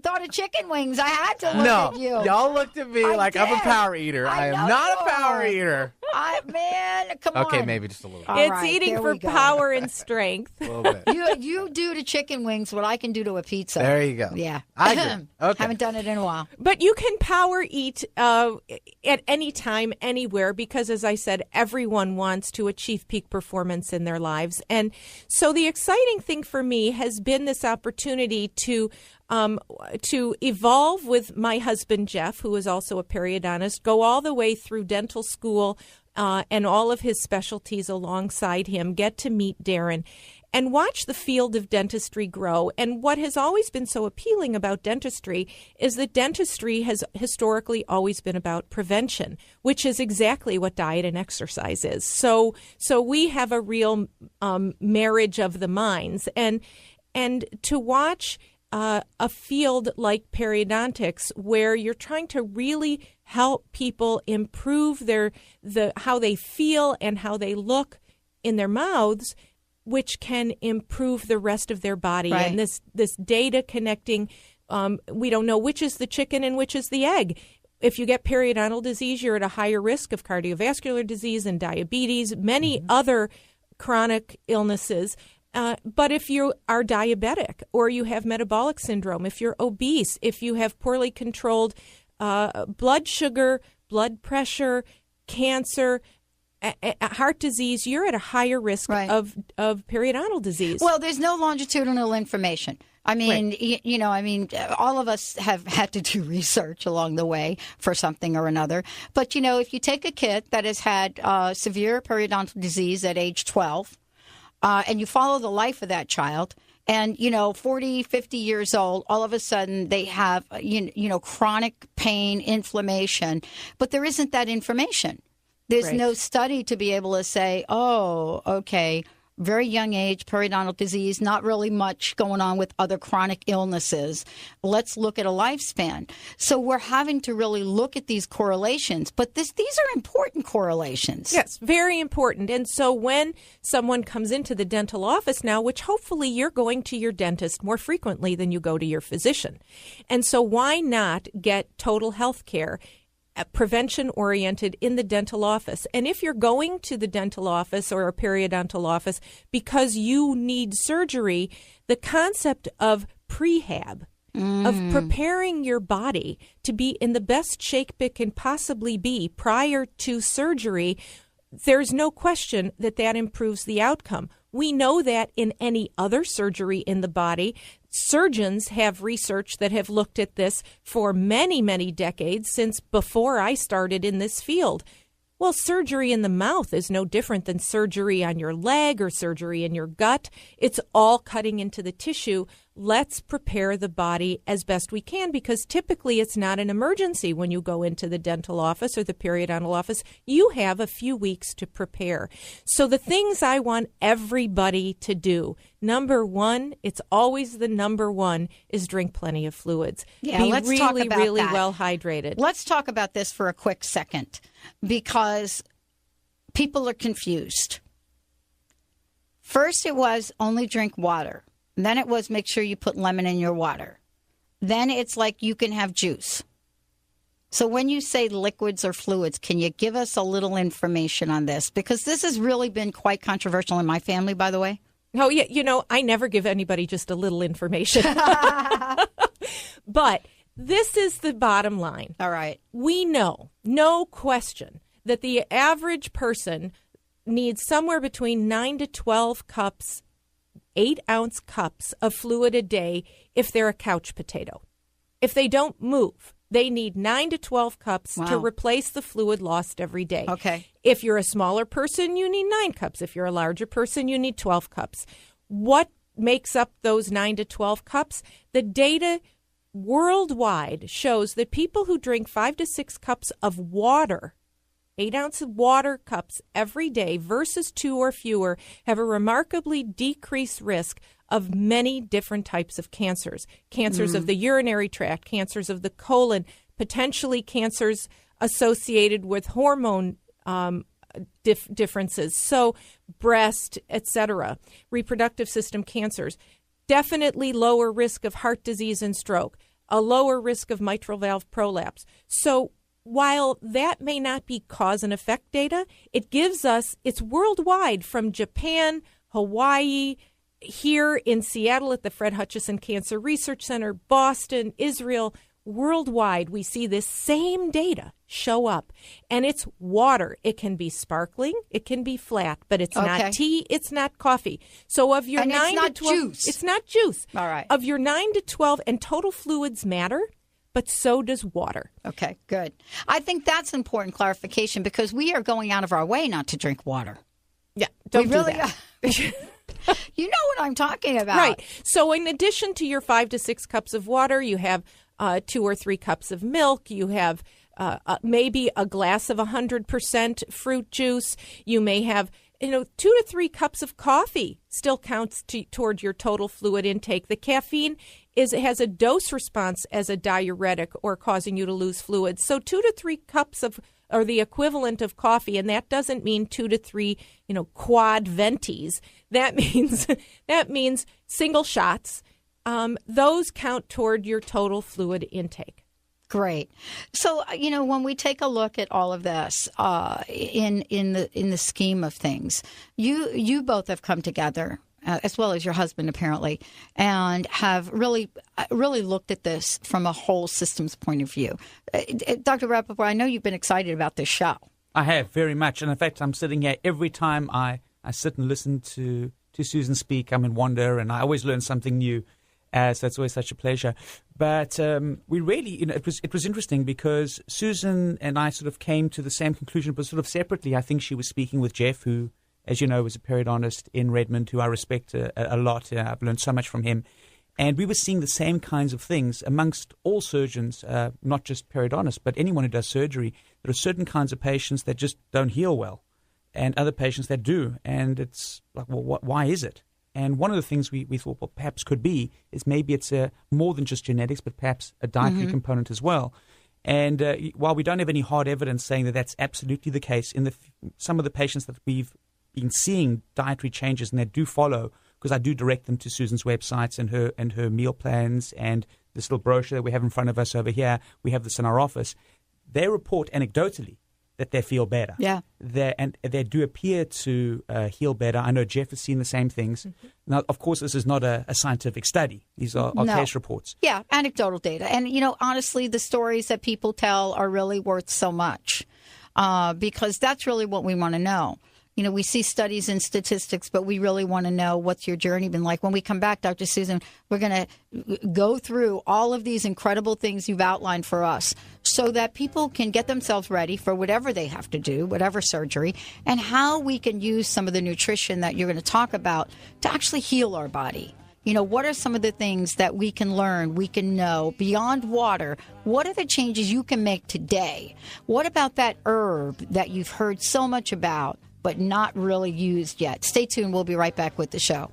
thought of chicken wings. I had to look at you. Y'all looked at me like I'm a power eater. I am not a power eater. Man, come on. Okay, maybe just a little bit. It's eating for power and strength. A little bit. You do to chicken wings what I can do to a pizza. There you go. Yeah. I agree. Okay. Haven't done it in a while. But you can power eat at any time, anywhere, because, as I said, everyone wants to achieve peak performance in their lives. And so the exciting thing for me has been this opportunity to evolve with my husband, Jeff, who is also a periodontist, go all the way through dental school and all of his specialties alongside him, get to meet Darren. and watch the field of dentistry grow. And what has always been so appealing about dentistry is that dentistry has historically always been about prevention, which is exactly what diet and exercise is. So we have a real marriage of the minds. And to watch a field like periodontics, where you're trying to really help people improve how they feel and how they look in their mouths, which can improve the rest of their body. Right. And this data connecting, we don't know which is the chicken and which is the egg. If you get periodontal disease, you're at a higher risk of cardiovascular disease and diabetes, many other chronic illnesses. But if you are diabetic or you have metabolic syndrome, if you're obese, if you have poorly controlled blood sugar, blood pressure, cancer, heart disease, you're at a higher risk of periodontal disease. Well, there's no longitudinal information. I mean, all of us have had to do research along the way for something or another. But, if you take a kid that has had severe periodontal disease at age 12, and you follow the life of that child, and, 40, 50 years old, all of a sudden they have, chronic pain, inflammation, but there isn't that information. There's no study to be able to say, oh, okay, very young age, periodontal disease, not really much going on with other chronic illnesses. Let's look at a lifespan. So we're having to really look at these correlations. But these are important correlations. Yes, very important. And so when someone comes into the dental office now, which hopefully you're going to your dentist more frequently than you go to your physician. And so why not get total health care, prevention-oriented in the dental office? And if you're going to the dental office or a periodontal office because you need surgery, the concept of prehab, of preparing your body to be in the best shape it can possibly be prior to surgery, there's no question that improves the outcome. We know that in any other surgery in the body. Surgeons have research that have looked at this for many, many decades, since before I started in this field. Well, surgery in the mouth is no different than surgery on your leg or surgery in your gut. It's all cutting into the tissue. Let's prepare the body as best we can, because typically it's not an emergency when you go into the dental office or the periodontal office. You have a few weeks to prepare. So the things I want everybody to do, number one, it's always the number one, is drink plenty of fluids. Yeah, Be let's really, talk about really that. well hydrated. Let's talk about this for a quick second, because people are confused. First, it was only drink water. Then it was make sure you put lemon in your water. Then it's like you can have juice. So when you say liquids or fluids, can you give us a little information on this? Because this has really been quite controversial in my family, by the way. Oh, yeah. I never give anybody just a little information. But this is the bottom line. All right. We know, no question, that the average person needs somewhere between 9 to 12 cups, 8-ounce cups of fluid a day if they're a couch potato. If they don't move, they need 9 to 12 cups to replace the fluid lost every day. Okay. If you're a smaller person, you need 9 cups. If you're a larger person, you need 12 cups. What makes up those 9 to 12 cups? The data worldwide shows that people who drink 5 to 6 cups of water, 8-ounce water cups every day versus 2 or fewer, have a remarkably decreased risk of many different types of cancers. Cancers of the urinary tract, cancers of the colon, potentially cancers associated with hormone differences, so breast, etc., reproductive system cancers. Definitely lower risk of heart disease and stroke, a lower risk of mitral valve prolapse. So while that may not be cause and effect data, it gives us, it's worldwide, from Japan, Hawaii, here in Seattle at the Fred Hutchinson Cancer Research Center, Boston, Israel, worldwide, we see this same data show up. And it's water. It can be sparkling, it can be flat, but it's not tea, it's not coffee. So of your 9 to 12, juice. It's not juice. All right. Of your 9 to 12, and total fluids matter, but so does water. Okay, good. I think that's important clarification, because we are going out of our way not to drink water. Yeah, don't we do really that. You know what I'm talking about. Right. So in addition to your 5 to 6 cups of water, you have 2 or 3 cups of milk. You have maybe a glass of 100% fruit juice. You may have 2 to 3 cups of coffee still counts toward your total fluid intake. The caffeine has a dose response as a diuretic or causing you to lose fluid. So 2 to 3 cups or the equivalent of coffee, and that doesn't mean 2 to 3, quad ventis. That means single shots. Those count toward your total fluid intake. Great. So, when we take a look at all of this in the scheme of things, you both have come together, as well as your husband, apparently, and have really looked at this from a whole systems point of view. Dr. Rapoport, I know you've been excited about this show. I have, very much. And in fact, I'm sitting here every time I sit and listen to Susan speak. I'm in wonder, and I always learn something new. So it's always such a pleasure. But we really, it was interesting because Susan and I sort of came to the same conclusion, but sort of separately. I think she was speaking with Jeff, who, as you know, was a periodontist in Redmond, who I respect a lot. I've learned so much from him. And we were seeing the same kinds of things amongst all surgeons, not just periodontists, but anyone who does surgery. There are certain kinds of patients that just don't heal well, and other patients that do. And it's like, well, why is it? And one of the things we thought, well, perhaps could be is maybe it's more than just genetics, but perhaps a dietary component as well. And while we don't have any hard evidence saying that that's absolutely the case, in some of the patients that we've been seeing dietary changes, and they do follow, because I do direct them to Susan's websites and her meal plans and this little brochure that we have in front of us over here. We have this in our office. They report anecdotally that they feel better. Yeah. And they do appear to heal better. I know Jeff has seen the same things. Now, of course, this is not a scientific study. These are case reports. Yeah, anecdotal data. And, honestly, the stories that people tell are really worth so much because that's really what we want to know. We see studies and statistics, but we really want to know what's your journey been like. When we come back, Dr. Susan, we're going to go through all of these incredible things you've outlined for us so that people can get themselves ready for whatever they have to do, whatever surgery, and how we can use some of the nutrition that you're going to talk about to actually heal our body. What are some of the things that we can learn, we can know beyond water? What are the changes you can make today? What about that herb that you've heard so much about but not really used yet? Stay tuned. We'll be right back with the show.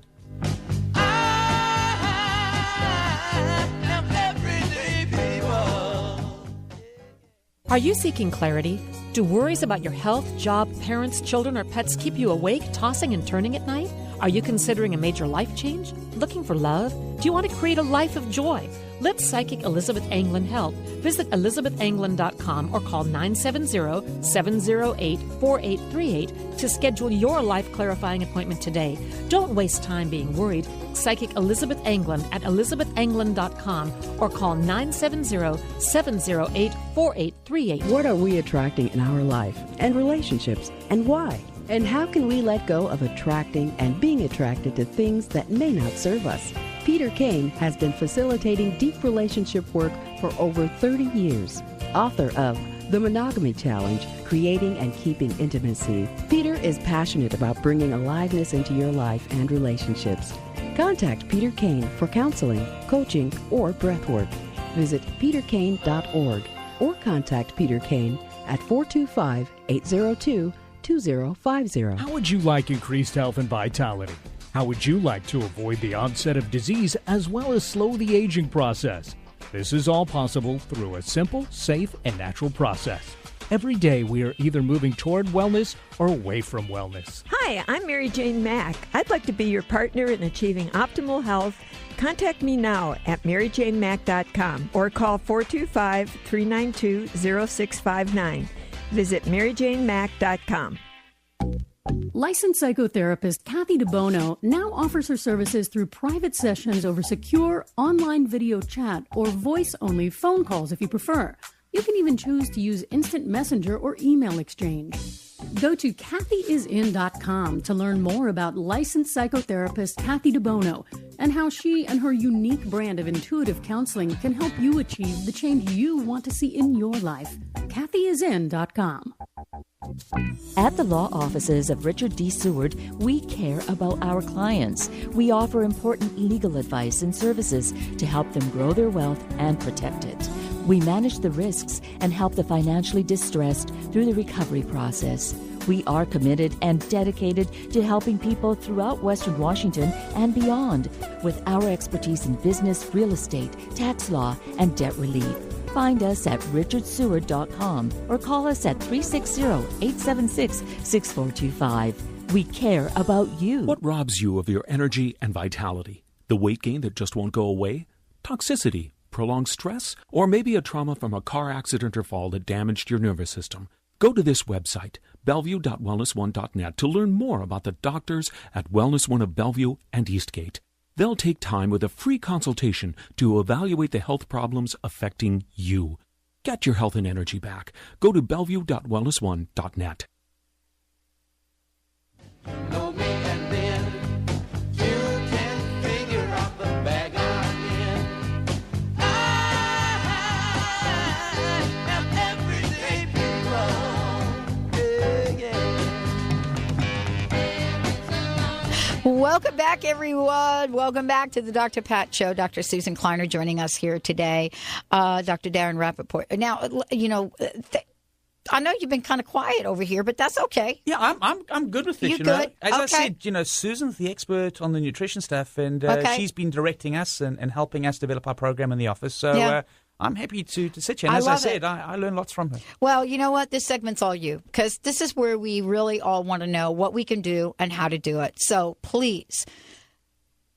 Are you seeking clarity? Do worries about your health, job, parents, children, or pets keep you awake, tossing and turning at night? Are you considering a major life change? Looking for love? Do you want to create a life of joy? Let psychic Elizabeth Anglin help. Visit ElizabethAnglin.com or call 970-708-4838 to schedule your life-clarifying appointment today. Don't waste time being worried. Psychic Elizabeth Anglin at ElizabethAnglin.com or call 970-708-4838. What are we attracting in our life and relationships, and why? And how can we let go of attracting and being attracted to things that may not serve us? Peter Kane has been facilitating deep relationship work for over 30 years. Author of The Monogamy Challenge, Creating and Keeping Intimacy, Peter is passionate about bringing aliveness into your life and relationships. Contact Peter Kane for counseling, coaching, or breathwork. Visit peterkane.org or contact Peter Kane at 425-802-2050. How would you like increased health and vitality? How would you like to avoid the onset of disease as well as slow the aging process? This is all possible through a simple, safe, and natural process. Every day we are either moving toward wellness or away from wellness. Hi, I'm Mary Jane Mack. I'd like to be your partner in achieving optimal health. Contact me now at maryjanemack.com or call 425-392-0659. Visit maryjanemack.com. Licensed psychotherapist Kathy DeBono now offers her services through private sessions over secure online video chat or voice-only phone calls if you prefer. You can even choose to use instant messenger or email exchange. Go to kathyisin.com to learn more about licensed psychotherapist Kathy DeBono and how she and her unique brand of intuitive counseling can help you achieve the change you want to see in your life. kathyisin.com. At the law offices of Richard D. Seward, we care about our clients. We offer important legal advice and services to help them grow their wealth and protect it. We manage the risks and help the financially distressed through the recovery process. We are committed and dedicated to helping people throughout Western Washington and beyond with our expertise in business, real estate, tax law, and debt relief. Find us at richardseward.com or call us at 360-876-6425. We care about you. What robs you of your energy and vitality? The weight gain that just won't go away? Toxicity, prolonged stress, or maybe a trauma from a car accident or fall that damaged your nervous system? Go to this website, bellevue.wellness1.net, to learn more about the doctors at Wellness One of Bellevue and Eastgate. They'll take time with a free consultation to evaluate the health problems affecting you. Get your health and energy back. Go to bellevue.wellness1.net. Know me and then you can figure out the bag I'm in. I am everyday people. Welcome back, everyone. Welcome back to the Dr. Pat Show. Dr. Susan Kleiner joining us here today. Dr. Darren Rapoport. Now, I know you've been kind of quiet over here, but that's okay. Yeah, I'm good with this. You know, good? as Okay. I said, Susan's the expert on the nutrition stuff, and she's been directing us and helping us develop our program in the office. So I'm happy to sit here. And as I said, I learn lots from her. Well, you know what? This segment's all you, because this is where we really all want to know what we can do and how to do it. So please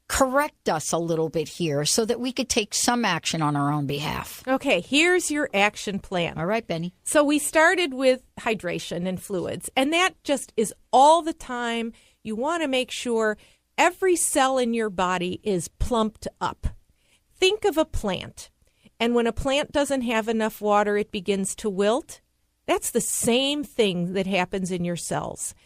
correct us a little bit here so that we could take some action on our own behalf. Okay, here's your action plan. All right, Benny. So we started with hydration and fluids, and that just is all the time. You want to make sure every cell in your body is plumped up. Think of a plant, and when a plant doesn't have enough water, it begins to wilt. That's the same thing that happens in your cells.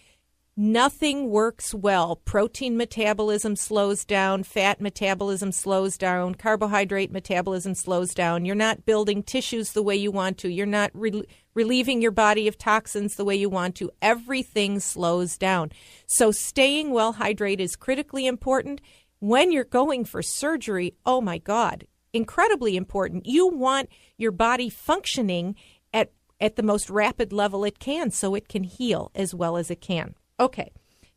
Nothing works well. Protein metabolism slows down. Fat metabolism slows down. Carbohydrate metabolism slows down. You're not building tissues the way you want to. You're not relieving your body of toxins the way you want to. Everything slows down. So staying well hydrated is critically important. When you're going for surgery, oh my God, incredibly important. You want your body functioning at the most rapid level it can so it can heal as well as it can. Okay,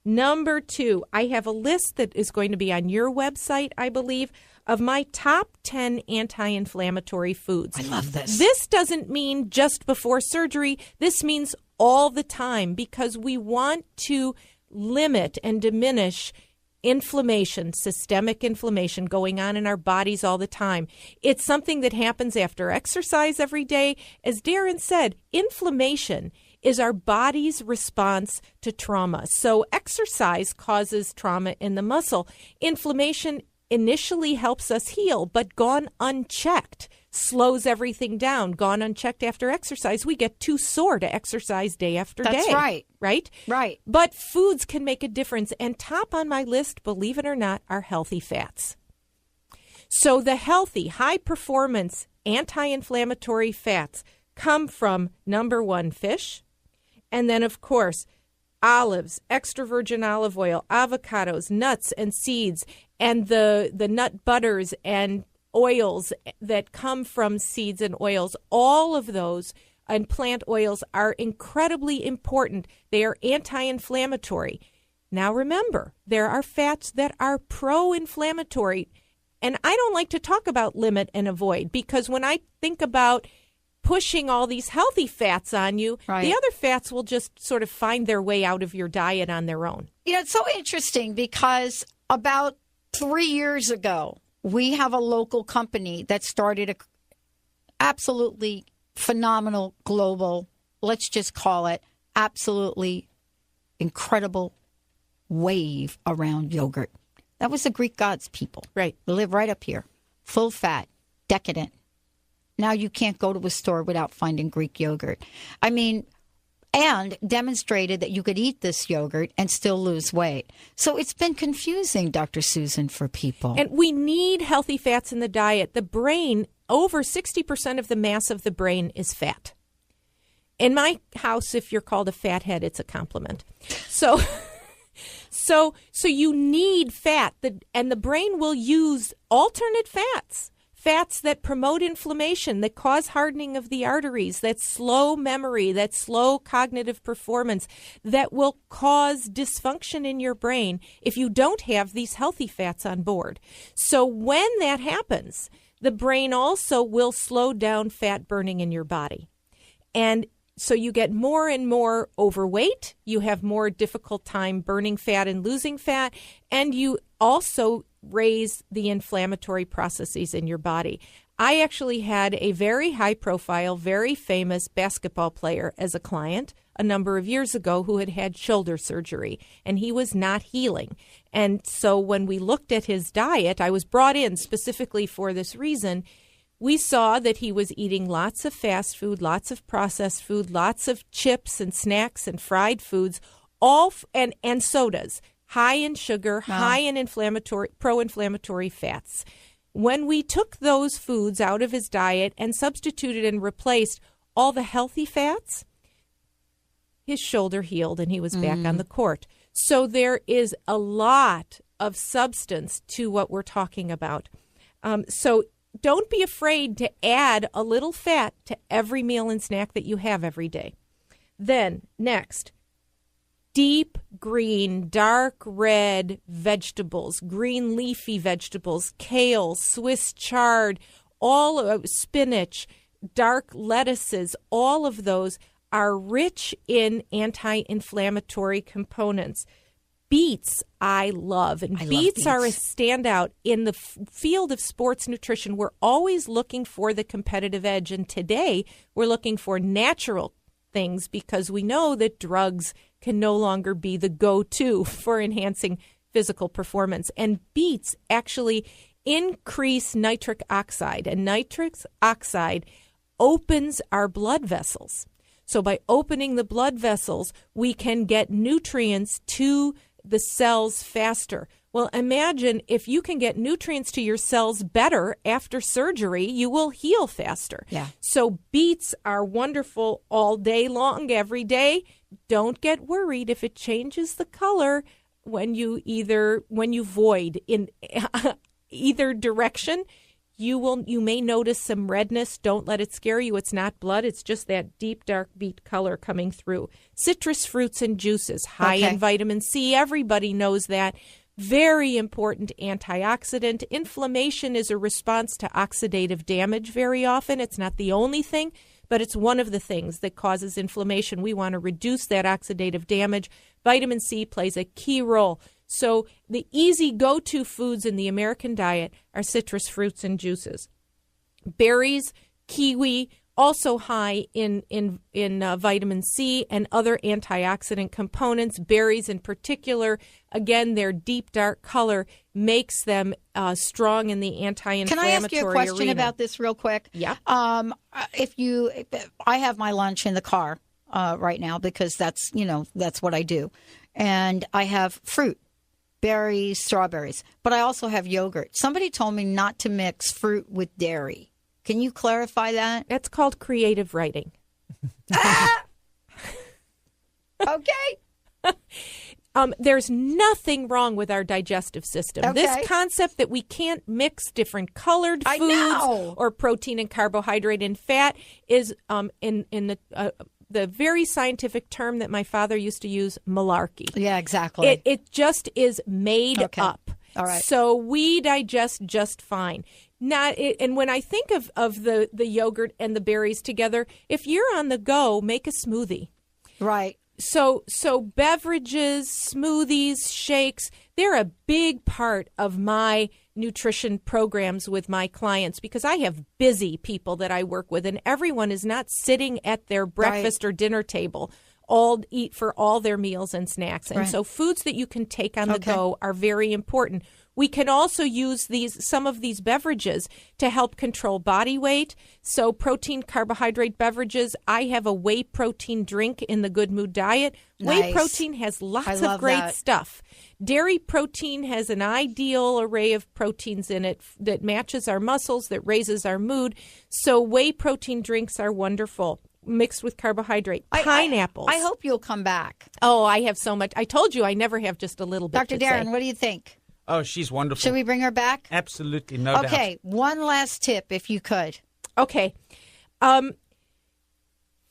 number 2, I have a list that is going to be on your website, I believe, of my top 10 anti-inflammatory foods. I love this. This doesn't mean just before surgery. This means all the time, because we want to limit and diminish inflammation, systemic inflammation going on in our bodies all the time. It's something that happens after exercise every day. As Darren said, inflammation is our body's response to trauma. So exercise causes trauma in the muscle. Inflammation initially helps us heal, but gone unchecked slows everything down. Gone unchecked after exercise, we get too sore to exercise day after day. That's right. Right? Right. But foods can make a difference. And top on my list, believe it or not, are healthy fats. So the healthy, high-performance, anti-inflammatory fats come from, number 1, fish. And then, of course, olives, extra virgin olive oil, avocados, nuts and seeds, and the nut butters and oils that come from seeds and oils. All of those and plant oils are incredibly important. They are anti-inflammatory. Now, remember, there are fats that are pro-inflammatory. And I don't like to talk about limit and avoid, because when I think about pushing all these healthy fats on you, right, the other fats will just sort of find their way out of your diet on their own. You know, it's so interesting because about 3 years ago, we have a local company that started a absolutely phenomenal global, let's just call it absolutely incredible wave around yogurt. That was the Greek gods, people. Right. They live right up here. Full fat, decadent. Now you can't go to a store without finding Greek yogurt. I mean, and demonstrated that you could eat this yogurt and still lose weight. So it's been confusing, Dr. Susan, for people. And we need healthy fats in the diet. The brain, over 60% of the mass of the brain is fat. In my house, if you're called a fathead, it's a compliment. So you need fat, and the brain will use alternate fats that promote inflammation, that cause hardening of the arteries, that slow memory, that slow cognitive performance, that will cause dysfunction in your brain if you don't have these healthy fats on board. So when that happens, the brain also will slow down fat burning in your body. And so you get more and more overweight, you have more difficult time burning fat and losing fat, and you also raise the inflammatory processes in your body. I actually had a very high-profile, very famous basketball player as a client a number of years ago who had had shoulder surgery, and he was not healing. And so when we looked at his diet, I was brought in specifically for this reason. We saw that he was eating lots of fast food, lots of processed food, lots of chips and snacks and fried foods, and sodas, high in sugar, high in pro-inflammatory fats. When we took those foods out of his diet and substituted and replaced all the healthy fats, his shoulder healed and he was back on the court. So there is a lot of substance to what we're talking about. So don't be afraid to add a little fat to every meal and snack that you have every day. Then, next, deep green, dark red vegetables, green leafy vegetables, kale, Swiss chard, spinach, dark lettuces, all of those are rich in anti-inflammatory components. Beets I love, and beets are a standout in the field of sports nutrition. We're always looking for the competitive edge, and today we're looking for natural things because we know that drugs can no longer be the go-to for enhancing physical performance. And beets actually increase nitric oxide, and nitric oxide opens our blood vessels. So by opening the blood vessels, we can get nutrients to the cells faster. Well, imagine if you can get nutrients to your cells better after surgery, you will heal faster. Yeah. So beets are wonderful all day long, every day. Don't get worried if it changes the color when you void in either direction. You may notice some redness. Don't let it scare you. It's not blood. It's just that deep, dark beet color coming through. Citrus fruits and juices, high in vitamin C. Everybody knows that. Very important antioxidant. Inflammation is a response to oxidative damage very often. It's not the only thing, but it's one of the things that causes inflammation. We want to reduce that oxidative damage. Vitamin C plays a key role. So the easy go-to foods in the American diet are citrus fruits and juices. Berries, kiwi, also high in vitamin C and other antioxidant components. Berries in particular, again, their deep dark color makes them strong in the anti-inflammatory arena. Can I ask you a question about this real quick? Yeah. I have my lunch in the car right now because that's what I do. And I have fruit. Berries, strawberries, but I also have yogurt. Somebody told me not to mix fruit with dairy. Can you clarify that? That's called creative writing. Okay. There's nothing wrong with our digestive system. Okay. This concept that we can't mix different colored foods or protein and carbohydrate and fat is in the very scientific term that my father used to use, malarkey. Yeah, exactly. It just is made up. All right. So we digest just fine. And when I think of the yogurt and the berries together, if you're on the go, make a smoothie. Right. So beverages, smoothies, shakes, they're a big part of my nutrition programs with my clients because I have busy people that I work with, and everyone is not sitting at their breakfast or dinner table eat for all their meals and snacks. And so foods that you can take on the go are very important. We can also use some of these beverages to help control body weight. So protein, carbohydrate beverages. I have a whey protein drink in the Good Mood Diet. Nice. Whey protein has lots of great stuff. Dairy protein has an ideal array of proteins in it that matches our muscles, that raises our mood. So whey protein drinks are wonderful. mixed with carbohydrate. Pineapples. I hope you'll come back. Oh, I have so much. I told you I never have just a little bit. Dr. Darren, what do you think? Oh, she's wonderful. Should we bring her back? Absolutely, no doubt. Okay, one last tip, if you could. Okay.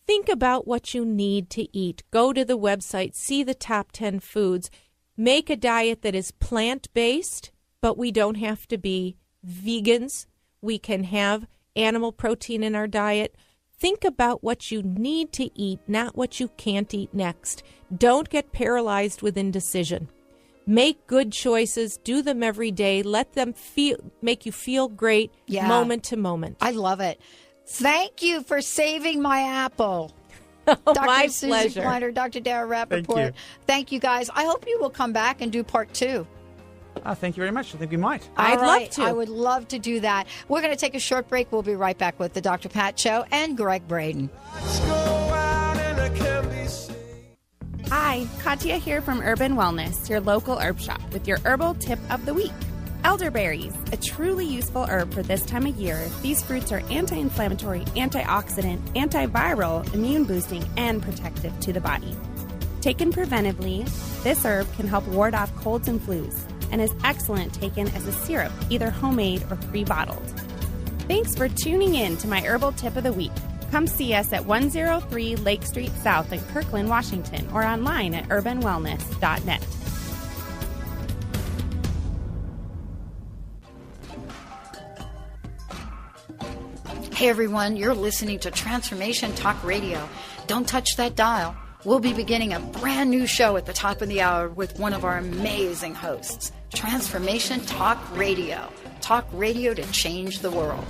Think about what you need to eat. Go to the website, see the top 10 foods. Make a diet that is plant-based, but we don't have to be vegans. We can have animal protein in our diet. Think about what you need to eat, not what you can't eat next. Don't get paralyzed with indecision. Make good choices. Do them every day. Let them make you feel great moment to moment. I love it. Thank you for saving my apple. Dr. My Susan pleasure. Kleiner, Dr. Darren Rapoport. Thank you, guys. I hope you will come back and do part 2. Thank you very much. I think we might. I'd love to. I would love to do that. We're going to take a short break. We'll be right back with the Dr. Pat Show and Greg Braden. Hi, Katya here from Urban Wellness, your local herb shop, with your herbal tip of the week. Elderberries, a truly useful herb for this time of year. These fruits are anti-inflammatory, antioxidant, antiviral, immune-boosting, and protective to the body. Taken preventively, this herb can help ward off colds and flus and is excellent taken as a syrup, either homemade or pre-bottled. Thanks for tuning in to my herbal tip of the week. Come see us at 103 Lake Street South in Kirkland, Washington, or online at urbanwellness.net. Hey, everyone. You're listening to Transformation Talk Radio. Don't touch that dial. We'll be beginning a brand new show at the top of the hour with one of our amazing hosts. Transformation Talk Radio. Talk radio to change the world.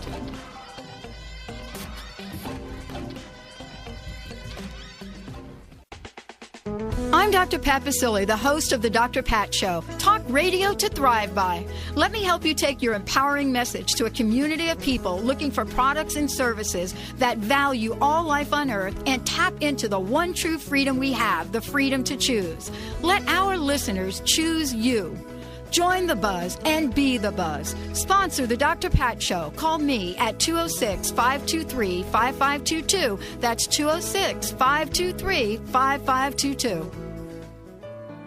I'm Dr. Pat Basile, the host of the Dr. Pat Show. Talk radio to thrive by. Let me help you take your empowering message to a community of people looking for products and services that value all life on earth and tap into the one true freedom we have, the freedom to choose. Let our listeners choose you. Join the buzz and be the buzz. Sponsor the Dr. Pat Show. Call me at 206-523-5522. That's 206-523-5522.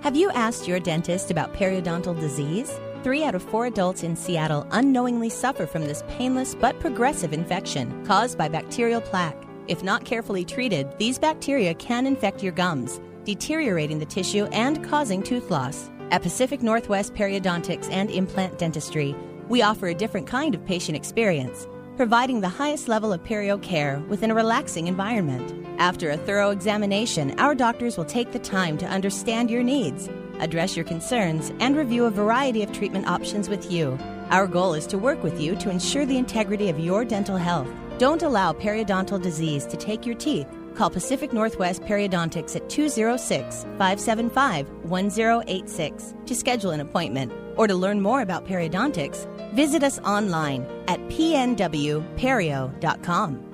Have you asked your dentist about periodontal disease? 3 out of 4 adults in Seattle unknowingly suffer from this painless but progressive infection caused by bacterial plaque. If not carefully treated, these bacteria can infect your gums, deteriorating the tissue and causing tooth loss. At Pacific Northwest Periodontics and Implant Dentistry, we offer a different kind of patient experience, providing the highest level of perio care within a relaxing environment. After a thorough examination, our doctors will take the time to understand your needs, address your concerns, and review a variety of treatment options with you. Our goal is to work with you to ensure the integrity of your dental health. Don't allow periodontal disease to take your teeth. Call Pacific Northwest Periodontics at 206-575-1086 to schedule an appointment. Or to learn more about periodontics, visit us online at pnwperio.com.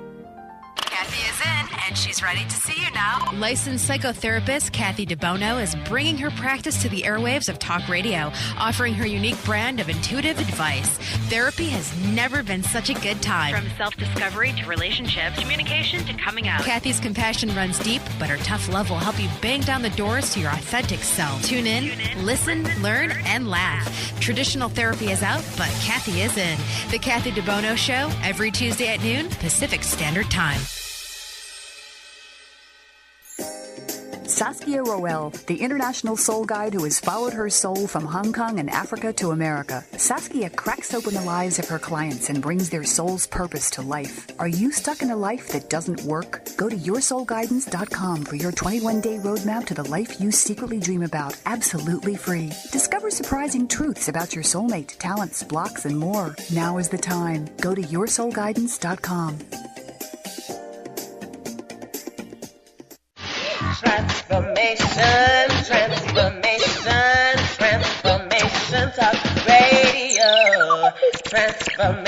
Kathy is in, and she's ready to see you now. Licensed psychotherapist Kathy DeBono is bringing her practice to the airwaves of talk radio, offering her unique brand of intuitive advice. Therapy has never been such a good time. From self-discovery to relationships, communication to coming out. Kathy's compassion runs deep, but her tough love will help you bang down the doors to your authentic self. Tune in, listen, learn, and laugh. Traditional therapy is out, but Kathy is in. The Kathy DeBono Show, every Tuesday at noon, Pacific Standard Time. Saskia Roel, the international soul guide who has followed her soul from Hong Kong and Africa to America. Saskia cracks open the lives of her clients and brings their soul's purpose to life. Are you stuck in a life that doesn't work? Go to yoursoulguidance.com for your 21-day roadmap to the life you secretly dream about, absolutely free. Discover surprising truths about your soulmate, talents, blocks, and more. Now is the time. Go to yoursoulguidance.com. Transformation, transformation, transformation talk radio. Transformation.